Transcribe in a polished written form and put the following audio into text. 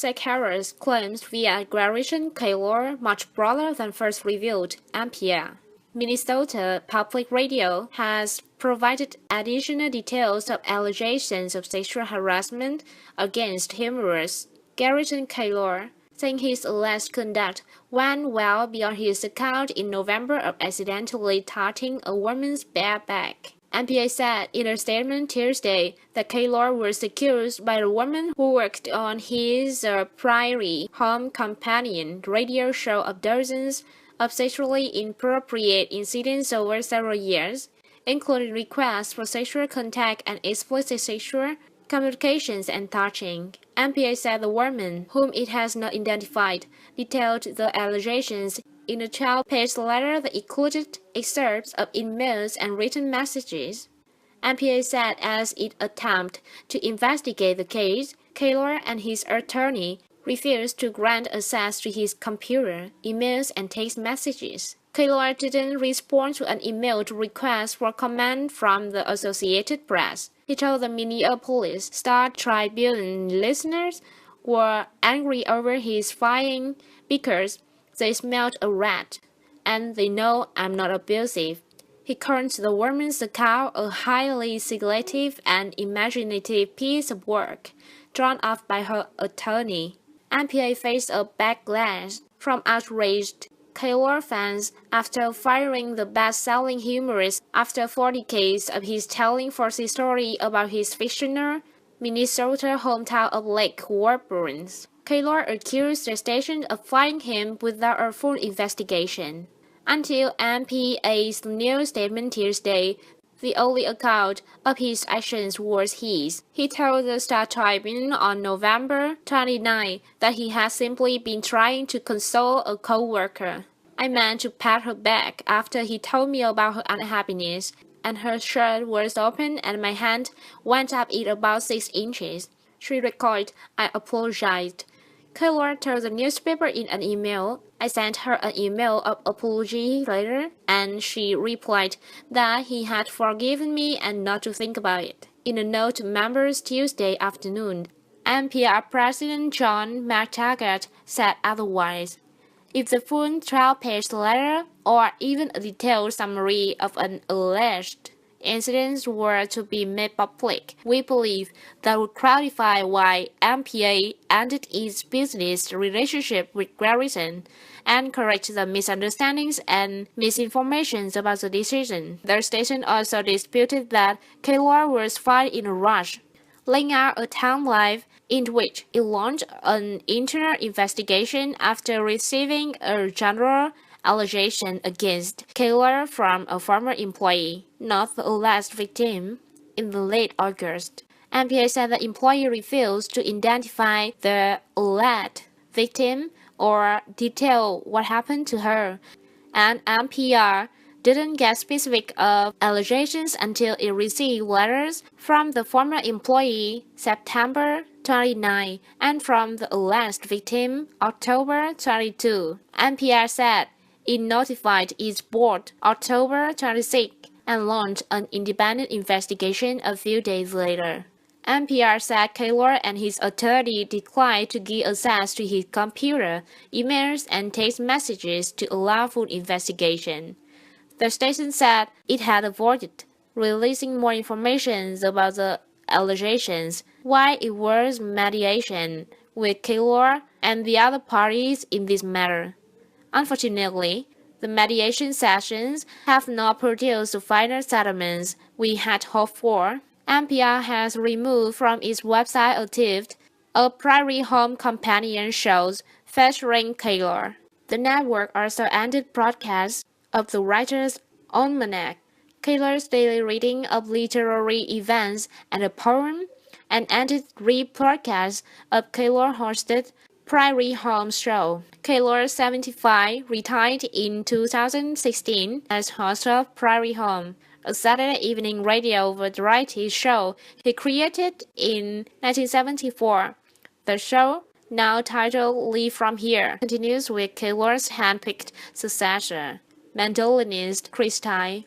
Keillor's claims via Garrison Keillor much broader than first revealed, NPR. Minnesota Public Radio has provided additional details of allegations of sexual harassment against humorist Garrison Keillor, saying his alleged conduct went well beyond his account in November of accidentally touching a woman's bare back. NPA said in a statement Tuesday that Keillor was accused by a woman who worked on his Prairie Home Companion radio show of dozens of sexually inappropriate incidents over several years, including requests for sexual contact and explicit sexual communications and touching. NPA said the woman, whom it has not identified, detailed the allegations in a 12-page letter that included excerpts of emails and written messages. NPA said as it attempted to investigate the case, Keillor and his attorney refused to grant access to his computer, emails, and text messages. Keillor didn't respond to an emailed request for comment from the Associated Press. He told the Minneapolis Star-Tribune listeners were angry over his firing because they smelled a rat, and they know I'm not abusive. He called the woman's account a highly speculative and imaginative piece of work, drawn up by her attorney. NPA faced a backlash from outraged Keillor fans after firing the best-selling humorist after 4 decades of his telling false story about his fictional Minnesota hometown of Lake Warburton. Keillor accused the station of firing him without a full investigation. Until NPA's new statement Tuesday, the only account of his actions was his. He told the Star-Tribune on November 29 that he had simply been trying to console a co-worker. I meant to pat her back after he told me about her unhappiness, and her shirt was open and my hand went up it about 6 inches. She recalled. I apologized. Keillor told the newspaper in an email. I sent her an email of apology later, and she replied that he had forgiven me and not to think about it. In a note to members Tuesday afternoon, NPR President John McTaggart said otherwise. If the full 12-page letter or even a detailed summary of an alleged incidents were to be made public, we believe that would clarify why NPA ended its business relationship with Garrison and correct the misunderstandings and misinformation about the decision. The station also disputed that Keillor was fired in a rush, laying out a timeline in which it launched an internal investigation after receiving a general allegation against Keillor from a former employee, not the alleged victim, in the late August. NPA said the employee refused to identify the alleged victim or detail what happened to her, and NPR didn't get specific of allegations until it received letters from the former employee September 29 and from the alleged victim October 22. NPR said it notified its board October 26 and launched an independent investigation a few days later. NPR said Keillor and his attorney declined to give access to his computer, emails, and text messages to allow full investigation. The station said it had avoided releasing more information about the allegations while it was mediation with Keillor and the other parties in this matter. Unfortunately, the mediation sessions have not produced the final settlements we had hoped for. NPR has removed from its website archived a Prairie Home Companion shows featuring Keillor. The network also ended broadcasts of the Writer's Almanac, Keillor's daily reading of literary events and a poem, and ended rebroadcasts of Keillor-hosted Prairie Home Show. Keillor, 75, retired in 2016 as host of Prairie Home, a Saturday evening radio variety show he created in 1974. The show, now titled Live From Here, continues with Keillor's handpicked successor, mandolinist Chris Tai.